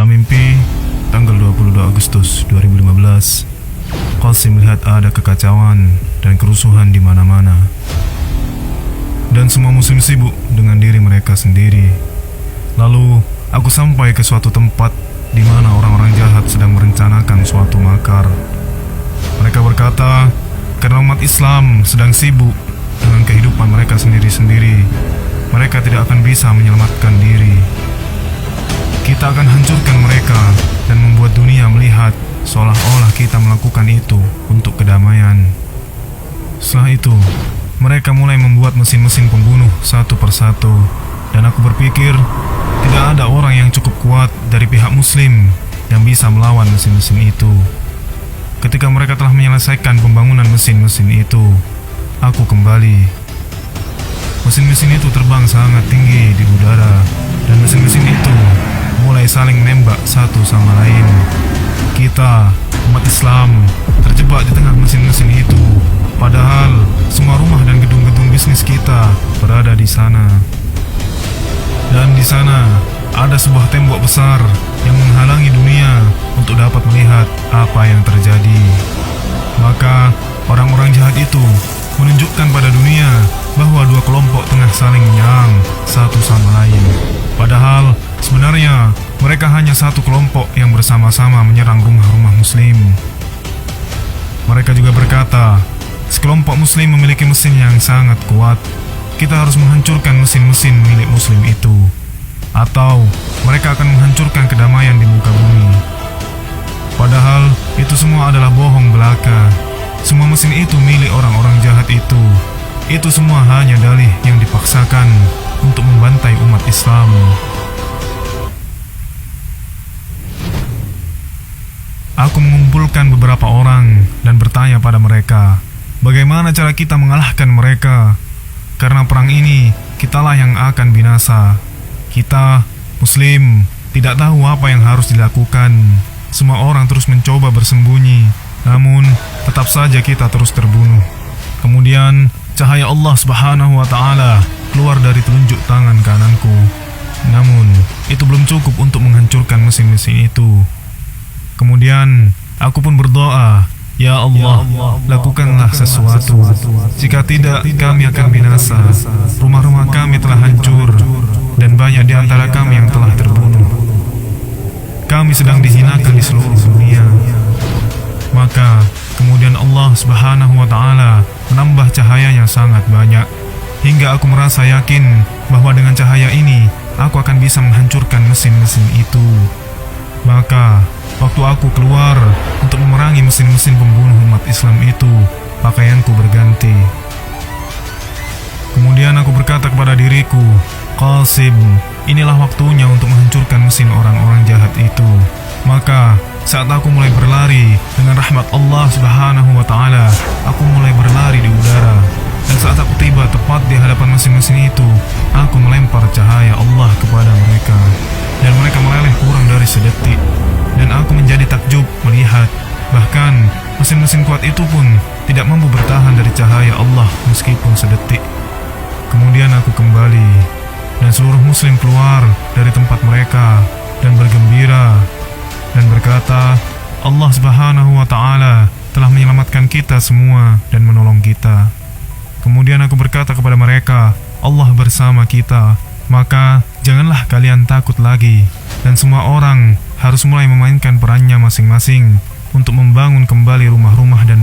Dalam mimpi, tanggal 22 Agustus 2015, Qasim melihat ada kekacauan dan kerusuhan di mana-mana. Dan semua muslim sibuk dengan diri mereka sendiri. Lalu, aku sampai ke suatu tempat di mana orang-orang jahat sedang merencanakan suatu makar. Mereka berkata, karena umat Islam sedang sibuk dengan kehidupan mereka sendiri-sendiri, mereka tidak akan bisa menyelamatkan diri. Kita akan hancurkan mereka dan membuat dunia melihat seolah-olah kita melakukan itu untuk kedamaian. Setelah itu, mereka mulai membuat mesin-mesin pembunuh satu persatu, dan aku berpikir tidak ada orang yang cukup kuat dari pihak muslim yang bisa melawan mesin-mesin itu. Ketika mereka telah menyelesaikan pembangunan mesin-mesin itu, aku kembali. Mesin-mesin itu terbang sangat tinggi di udara, dan mesin-mesin itu mulai saling menembak satu sama lain. Kita, umat Islam, terjebak di tengah mesin-mesin itu, padahal semua rumah dan gedung-gedung bisnis kita berada di sana. Dan di sana ada sebuah tembok besar yang menghalangi dunia untuk dapat melihat apa yang terjadi. Maka orang-orang jahat itu menunjukkan pada dunia bahwa dua kelompok tengah saling menyerang satu sama lain. Padahal sebenarnya mereka hanya satu kelompok yang bersama-sama menyerang rumah-rumah muslim. Mereka juga berkata, sekelompok muslim memiliki mesin yang sangat kuat. Kita harus menghancurkan mesin-mesin milik muslim itu, atau mereka akan menghancurkan kedamaian di muka bumi. Padahal itu semua adalah bohong belaka. Semua mesin itu milik orang-orang jahat itu. Itu semua hanya dalih yang dipaksakan untuk membantai umat Islam. Aku mengumpulkan beberapa orang dan bertanya pada mereka, bagaimana cara kita mengalahkan mereka? Karena perang ini, kitalah yang akan binasa. Kita, muslim, tidak tahu apa yang harus dilakukan. Semua orang terus mencoba bersembunyi, namun tetap saja kita terus terbunuh. Kemudian, cahaya Allah Subhanahu wa Ta'ala keluar dari telunjuk tangan kananku. Namun, itu belum cukup untuk menghancurkan mesin-mesin itu. Kemudian, aku pun berdoa, ya Allah, lakukanlah sesuatu. Jika tidak, kami akan binasa. Rumah-rumah kami telah hancur, dan banyak di antara kami yang telah terbunuh. Kami sedang dihinakan di seluruh dunia. Maka, kemudian Allah Subhanahu wa Ta'ala menambah cahayanya sangat banyak, hingga aku merasa yakin bahwa dengan cahaya ini, aku akan bisa menghancurkan mesin-mesin itu. Maka, waktu aku keluar untuk memerangi mesin-mesin pembunuh umat Islam itu, pakaianku berganti. Kemudian aku berkata kepada diriku, Qasim, inilah waktunya untuk menghancurkan mesin orang-orang jahat itu. Maka, saat aku mulai berlari dengan rahmat Allah Subhanahu wa Ta'ala, aku mulai berlari di udara. Dan saat aku tiba tepat di hadapan mesin-mesin itu, aku melempar cahaya Allah kepada mereka. Dan mereka meleleh kurang dari sedetik. Dan aku menjadi takjub melihat, bahkan mesin-mesin kuat itu pun tidak mampu bertahan dari cahaya Allah meskipun sedetik. Kemudian aku kembali, dan seluruh muslim keluar dari tempat mereka dan bergembira dan berkata, Allah Subhanahu wa Ta'ala telah menyelamatkan kita semua dan menolong kita. Kemudian aku berkata kepada mereka, Allah bersama kita, maka janganlah kalian takut lagi. Dan semua orang harus mulai memainkan perannya masing-masing untuk membangun kembali rumah-rumah dan